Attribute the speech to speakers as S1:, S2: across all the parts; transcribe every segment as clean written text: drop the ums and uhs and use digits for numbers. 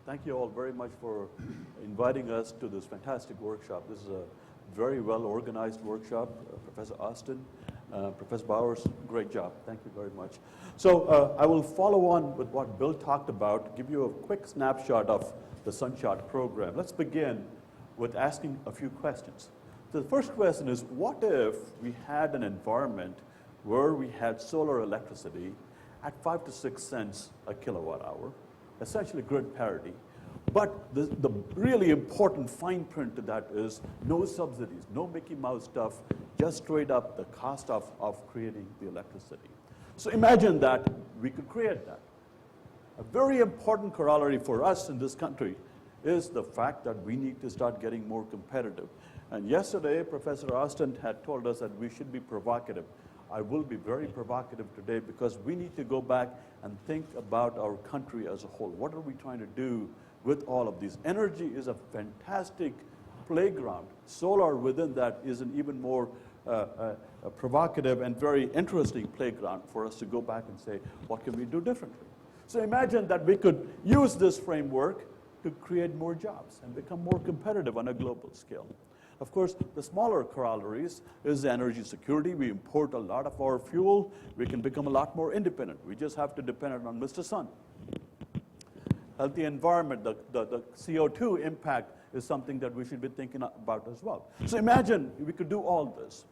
S1: Thank you all very much for inviting us to this fantastic workshop. This is a very well-organized workshop. Professor Austin, Professor Bowers, great job. Thank you very much. I will follow on with what Bill talked about, give you a quick snapshot of the Sunshot program. Let's begin with asking a few questions. So the first question is, what if we had an environment where we had solar electricity at 5 to 6 cents a kilowatt hour, essentially grid parity, but the really important fine print to that is no subsidies, no Mickey Mouse stuff, just straight up the cost of creating the electricity. So imagine that we could create that. A very important corollary for us in this country is the fact that we need to start getting more competitive. And yesterday, Professor Austin had told us that we should be provocative. I will be very provocative today because we need to go back and think about our country as a whole. What are we trying to do with all of these? Energy is a fantastic playground. Solar within that is an even more provocative and very interesting playground for us to go back and say, what can we do differently? So imagine that we could use this framework to create more jobs and become more competitive on a global scale. Of course, the smaller corollaries is energy security. We import a lot of our fuel. We can become a lot more independent. We just have to depend on Mr. Sun. Healthy environment, the CO2 impact is something that we should be thinking about as well. So imagine we could do all this.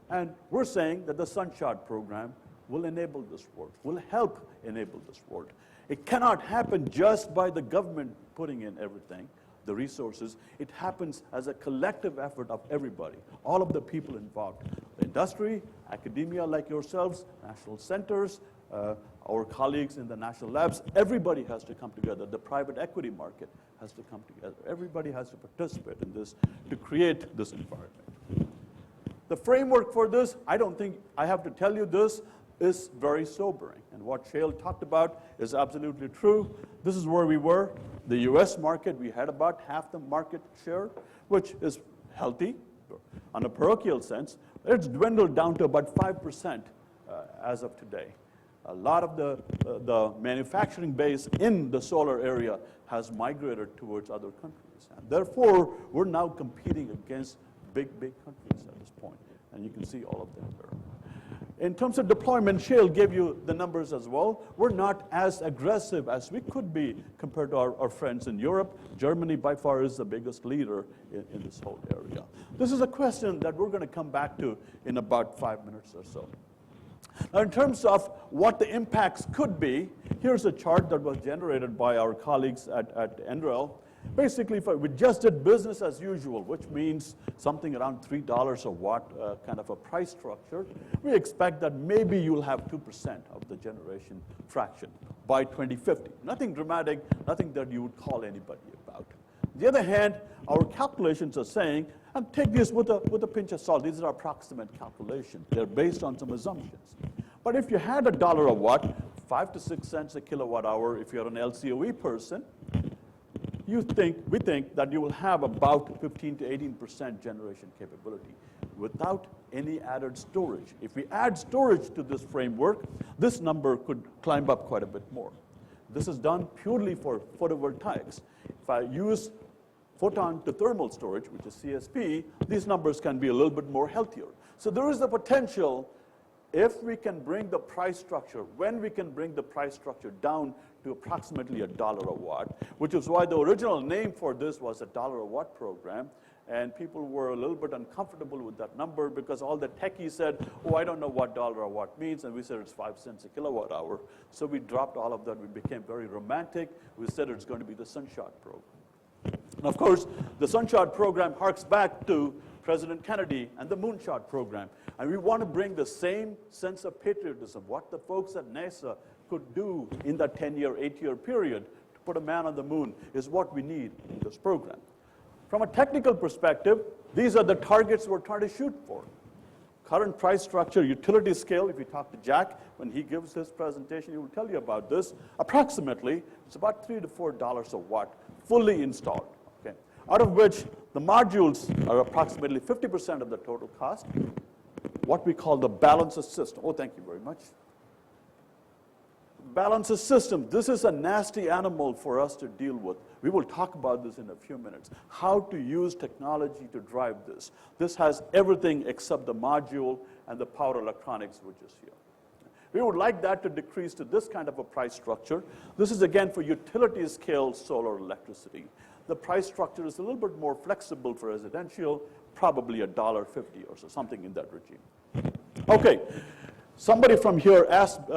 S1: And we're saying that the Sunshot program will enable this world, will help enable this world. It cannot happen just by the government putting in everything, the resources. It happens as a collective effort of everybody, all of the people involved. The industry, academia like yourselves, national centers, our colleagues in the national labs, everybody has to come together. The private equity market has to come together. Everybody has to participate in this to create this environment. The framework for this, I don't think I have to tell you this, is very sobering. And what Shale talked about is absolutely true. This is where we were. The US market, we had about half the market share, which is healthy on a parochial sense. It's dwindled down to about 5% as of today. A lot of the manufacturing base in the solar area has migrated towards other countries. And therefore, we're now competing against big countries at this point. And you can see all of them there. In terms of deployment, Shale gave you the numbers as well. We're not as aggressive as we could be compared to our friends in Europe. Germany, by far, is the biggest leader in this whole area. This is a question that we're going to come back to in about 5 minutes or so. Now, in terms of what the impacts could be, here's a chart that was generated by our colleagues at NREL. Basically, if we just did business as usual, which means something around $3 a watt kind of a price structure, we expect that maybe you'll have 2% of the generation fraction by 2050. Nothing dramatic, nothing that you would call anybody about. On the other hand, our calculations are saying, and take this with a pinch of salt, these are approximate calculations. They're based on some assumptions. But if you had $1 a watt, 5 to 6 cents a kilowatt hour, if you're an LCOE person, we think that you will have about 15 to 18% generation capability without any added storage. If we add storage to this framework, this number could climb up quite a bit more. This is done purely for photovoltaics. If I use photon to thermal storage, which is CSP, these numbers can be a little bit more healthier. So there is the potential, if we can bring the price structure, when we can bring the price structure down to approximately $1 a watt, which is why the original name for this was a $1 a watt program. And people were a little bit uncomfortable with that number because all the techies said, oh, I don't know what $1 a watt means. And we said it's 5 cents a kilowatt hour. So we dropped all of that. We became very romantic. We said it's going to be the Sunshot program. And of course, the Sunshot program harks back to President Kennedy and the Moonshot program. And we want to bring the same sense of patriotism, what the folks at NASA could do in that 10-year, 8-year period to put a man on the moon is what we need in this program. From a technical perspective, these are the targets we're trying to shoot for. Current price structure, utility scale, if you talk to Jack, when he gives his presentation, he will tell you about this. Approximately, it's about $3 to $4 a watt, fully installed. Okay? Out of which the modules are approximately 50% of the total cost. What we call the balance of system. Oh, thank you very much. Balances system. This is a nasty animal for us to deal with. We will talk about this in a few minutes. How to use technology to drive this. This has everything except the module and the power electronics, which is here. We would like that to decrease to this kind of a price structure. This is, again, for utility scale solar electricity. The price structure is a little bit more flexible for residential, probably $1.50 or so, something in that regime. Okay, somebody from here asked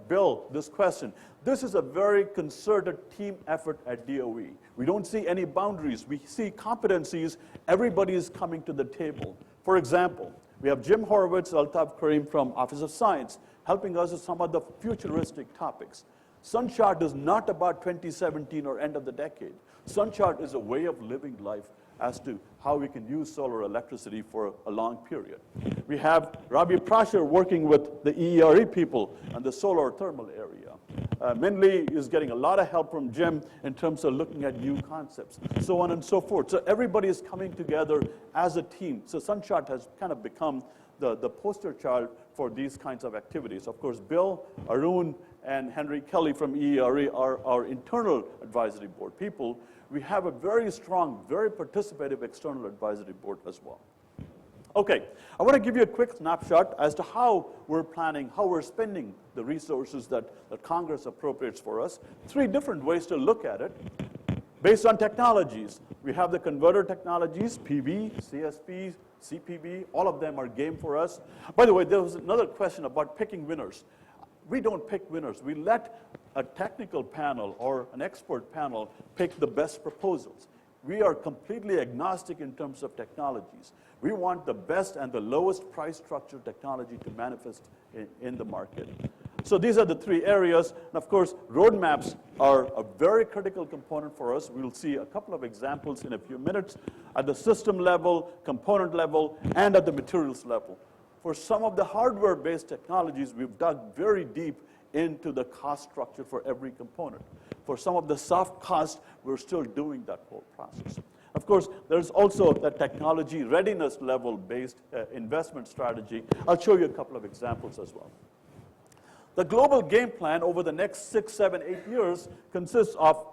S1: Bill this question. This is a very concerted team effort at DOE. We don't see any boundaries. We see competencies. Everybody is coming to the table. For example, we have Jim Horowitz, Altaf Karim from Office of Science, helping us with some of the futuristic topics. Sunshot is not about 2017 or end of the decade. Sunshot is a way of living life as to how we can use solar electricity for a long period. We have Ravi Prasher working with the EERE people and the solar thermal area. Minli is getting a lot of help from Jim in terms of looking at new concepts, so on and so forth. So everybody is coming together as a team. So Sunshot has kind of become the poster child for these kinds of activities. Of course, Bill, Arun, and Henry Kelly from EERE are our internal advisory board people. We have a very strong, very participative external advisory board as well. Okay, I want to give you a quick snapshot as to how we're planning, how we're spending the resources that Congress appropriates for us. 3 different ways to look at it. Based on technologies, we have the converter technologies, PV, CSP, CPV, all of them are game for us. By the way, there was another question about picking winners. We don't pick winners. We let a technical panel or an expert panel pick the best proposals. We are completely agnostic in terms of technologies. We want the best and the lowest price structure technology to manifest in the market. So these are the 3 areas. And of course, roadmaps are a very critical component for us. We'll see a couple of examples in a few minutes at the system level, component level, and at the materials level. For some of the hardware-based technologies, we've dug very deep into the cost structure for every component. For some of the soft costs, we're still doing that whole process. Of course, there's also the technology readiness level-based investment strategy. I'll show you a couple of examples as well. The global game plan over the next 6, 7, 8 years consists of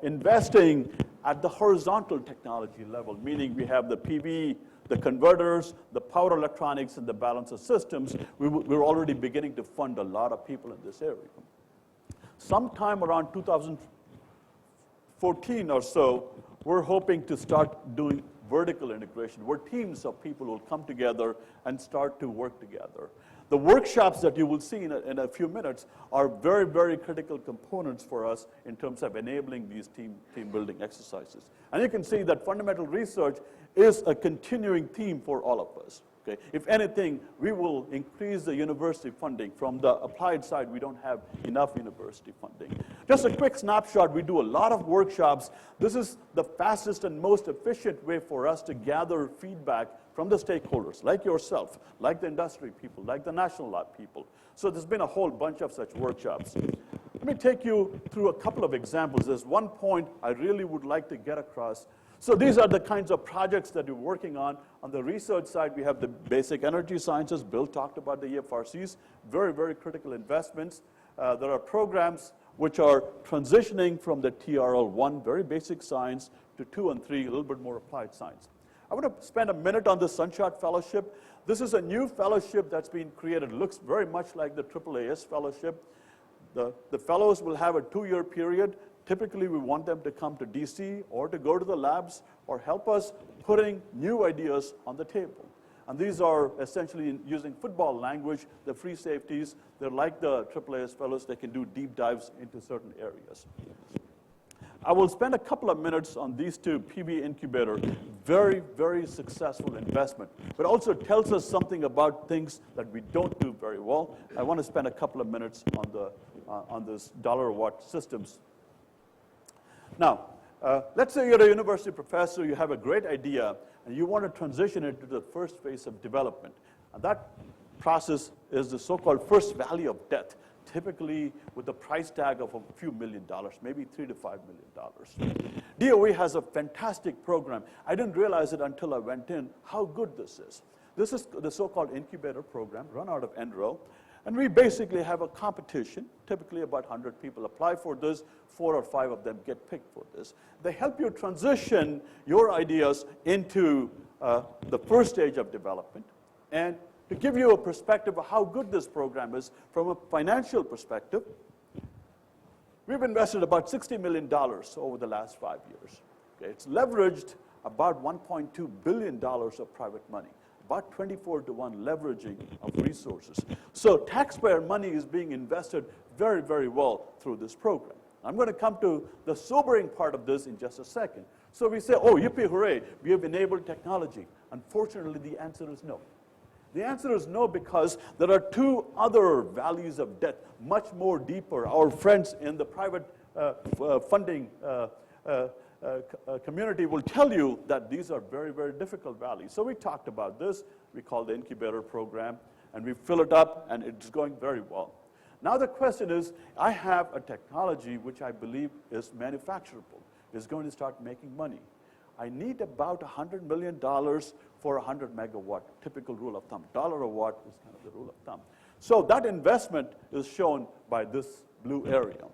S1: investing at the horizontal technology level, meaning we have the PV, the converters, the power electronics, and the balance of systems. We're already beginning to fund a lot of people in this area. Sometime around 2014 or so, we're hoping to start doing vertical integration, where teams of people will come together and start to work together. The workshops that you will see in a few minutes are very, very critical components for us in terms of enabling these team building exercises. And you can see that fundamental research is a continuing theme for all of us. Okay? If anything, we will increase the university funding. From the applied side, we don't have enough university funding. Just a quick snapshot, we do a lot of workshops. This is the fastest and most efficient way for us to gather feedback from the stakeholders, like yourself, like the industry people, like the national lab people. So there's been a whole bunch of such workshops. Let me take you through a couple of examples. There's one point I really would like to get across. So these are the kinds of projects that we're working on. On the research side, we have the basic energy sciences. Bill talked about the EFRCs, very, very critical investments. There are programs which are transitioning from the TRL-1, very basic science, to 2 and 3, a little bit more applied science. I want to spend a minute on the Sunshot Fellowship. This is a new fellowship that's been created. It looks very much like the AAAS Fellowship. The fellows will have a 2-year period. Typically, we want them to come to DC or to go to the labs or help us putting new ideas on the table. And these are essentially, using football language, the free safeties. They're like the AAAS fellows. They can do deep dives into certain areas. I will spend a couple of minutes on these 2, PV Incubator. Very, very successful investment, but also tells us something about things that we don't do very well. I want to spend a couple of minutes on this dollar-watt systems. Now, let's say you're a university professor, you have a great idea, and you want to transition it to the first phase of development. And that process is the so-called first valley of death, typically with a price tag of a few $1 million, maybe $3 to $5 million. DOE has a fantastic program. I didn't realize it until I went in how good this is. This is the so-called incubator program run out of NREL. And we basically have a competition. Typically about 100 people apply for this. 4 or 5 of them get picked for this. They help you transition your ideas into the first stage of development. And to give you a perspective of how good this program is from a financial perspective, we've invested about $60 million over the last 5 years. Okay, it's leveraged about $1.2 billion of private money, about 24-to-1 leveraging of resources. So taxpayer money is being invested very, very well through this program. I'm going to come to the sobering part of this in just a second. So we say, oh, yippee, hooray, we have enabled technology. Unfortunately, the answer is no. The answer is no, because there are 2 other values of debt, much more deeper. Our friends in the private funding community will tell you that these are very, very difficult values. So we talked about this. We call the incubator program, and we fill it up, and it's going very well. Now the question is, I have a technology which I believe is manufacturable, is going to start making money. I need about $100 million for 100 megawatt, typical rule of thumb. $1 a watt is kind of the rule of thumb. So that investment is shown by this blue area.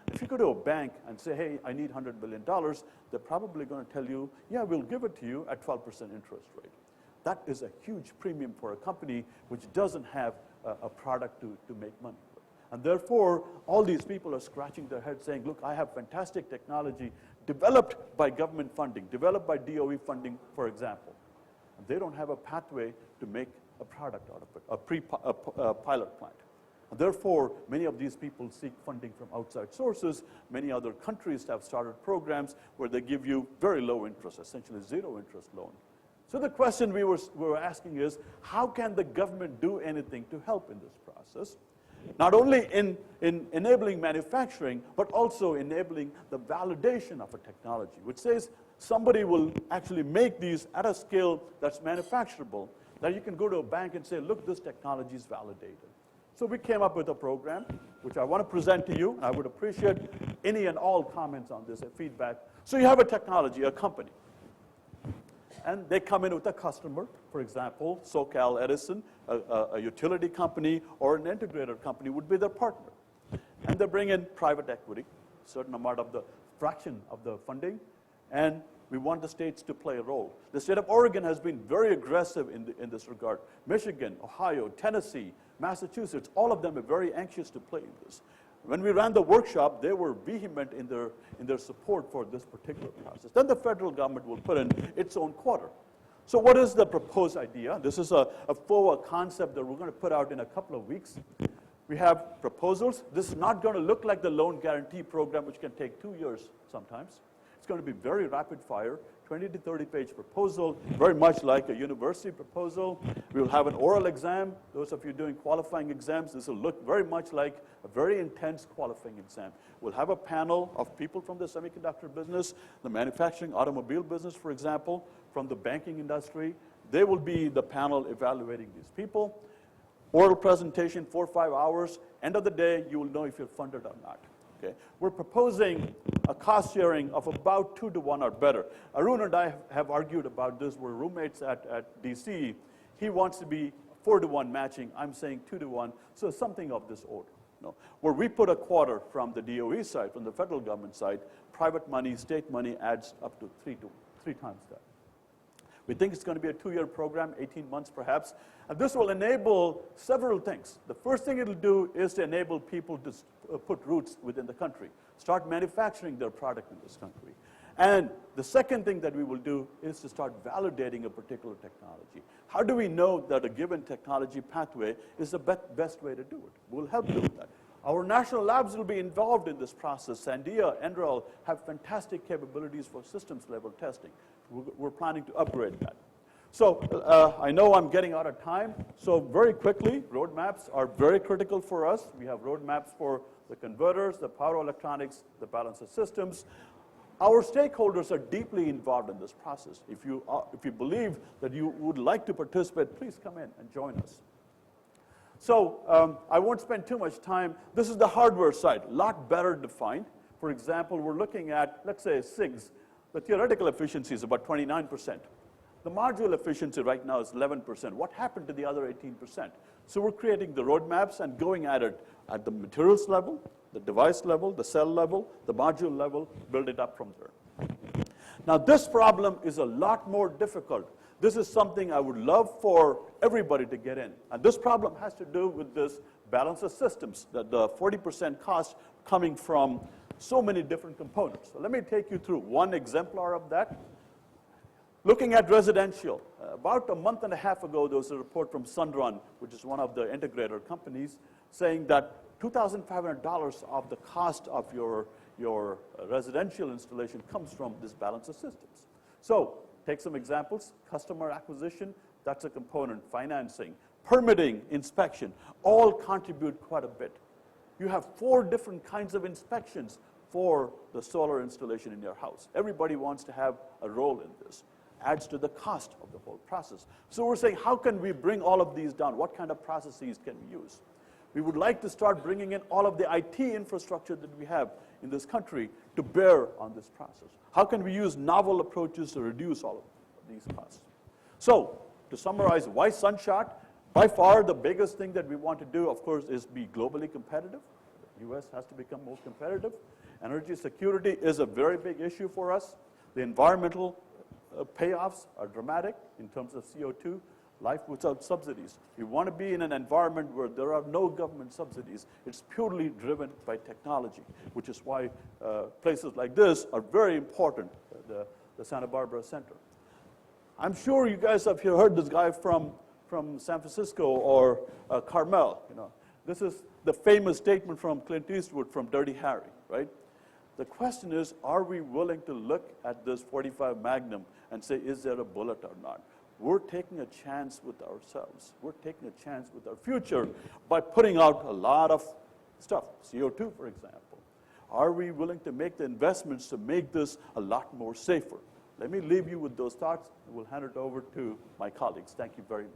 S1: If you go to a bank and say, hey, I need $100 million, they're probably going to tell you, yeah, we'll give it to you at 12% interest rate. That is a huge premium for a company which doesn't have a product to make money with. And therefore, all these people are scratching their heads saying, look, I have fantastic technology developed by government funding, developed by DOE funding, for example. And they don't have a pathway to make a product out of it, a pilot plant. And therefore, many of these people seek funding from outside sources. Many other countries have started programs where they give you very low interest, essentially zero interest loan. So the question we were asking is, how can the government do anything to help in this process? Not only in enabling manufacturing, but also enabling the validation of a technology, which says somebody will actually make these at a scale that's manufacturable, that you can go to a bank and say, look, this technology is validated. So we came up with a program, which I want to present to you. I would appreciate any and all comments on this and feedback. So you have a technology, a company. And they come in with a customer, for example, SoCal Edison, a utility company or an integrator company would be their partner. And they bring in private equity, a certain amount of the fraction of the funding, and we want the states to play a role. The state of Oregon has been very aggressive in this regard. Michigan, Ohio, Tennessee, Massachusetts, all of them are very anxious to play in this. When we ran the workshop, they were vehement in their support for this particular process. Then the federal government will put in its own quarter. So what is the proposed idea? This is a FOA concept that we're going to put out in a couple of weeks. We have proposals. This is not going to look like the loan guarantee program, which can take 2 years sometimes. It's going to be very rapid fire, 20 to 30-page proposal, very much like a university proposal. We will have an oral exam. Those of you doing qualifying exams, this will look very much like a very intense qualifying exam. We'll have a panel of people from the semiconductor business, the manufacturing automobile business, for example, from the banking industry. They will be the panel evaluating these people. Oral presentation, 4 or 5 hours. End of the day, you will know if you're funded or not. Okay. We're proposing a cost sharing of about 2 to 1 or better. Arun and I have argued about this. We're roommates at DC. He wants to be 4 to 1 matching. I'm saying 2 to 1. So something of this order. No. Where we put a quarter from the DOE side, from the federal government side, private money, state money adds up to 3 times that. We think it's going to be a 2-year program, 18 months perhaps. And this will enable several things. The first thing it'll do is to enable people to put roots within the country, start manufacturing their product in this country. And the second thing that we will do is to start validating a particular technology. How do we know that a given technology pathway is the best way to do it? We'll help do that. Our national labs will be involved in this process. Sandia, NREL have fantastic capabilities for systems level testing. We're planning to upgrade that. So I know I'm getting out of time. So very quickly, roadmaps are very critical for us. We have roadmaps for the converters, the power electronics, the balance of systems. Our stakeholders are deeply involved in this process. If you believe that you would like to participate, please come in and join us. So I won't spend too much time. This is the hardware side, a lot better defined. For example, we're looking at, let's say, SIGs. The theoretical efficiency is about 29%. The module efficiency right now is 11%. What happened to the other 18%? So we're creating the roadmaps and going at it at the materials level, the device level, the cell level, the module level, build it up from there. Now this problem is a lot more difficult. This is something I would love for everybody to get in. And this problem has to do with this balance of systems, the 40% cost coming from so many different components. So let me take you through one exemplar of that. Looking at residential, about a month and a half ago, there was a report from Sunrun, which is one of the integrator companies, saying that $2,500 of the cost of your residential installation comes from this balance of systems. So take some examples. Customer acquisition, that's a component. Financing, permitting, inspection, all contribute quite a bit. You have 4 different kinds of inspections for the solar installation in your house. Everybody wants to have a role in this. Adds to the cost of the whole process. So we're saying, how can we bring all of these down? What kind of processes can we use? We would like to start bringing in all of the IT infrastructure that we have in this country to bear on this process. How can we use novel approaches to reduce all of these costs? So to summarize, why Sunshot? By far, the biggest thing that we want to do, of course, is be globally competitive. The U.S. has to become more competitive. Energy security is a very big issue for us. The environmental payoffs are dramatic in terms of CO2, life without subsidies. We want to be in an environment where there are no government subsidies. It's purely driven by technology, which is why places like this are very important, the Santa Barbara Center. I'm sure you guys have heard this guy from San Francisco or Carmel. You know, this is the famous statement from Clint Eastwood from Dirty Harry, right? The question is, are we willing to look at this .45 Magnum and say, is there a bullet or not? We're taking a chance with ourselves. We're taking a chance with our future by putting out a lot of stuff, CO2, for example. Are we willing to make the investments to make this a lot more safer? Let me leave you with those thoughts, and we'll hand it over to my colleagues. Thank you very much.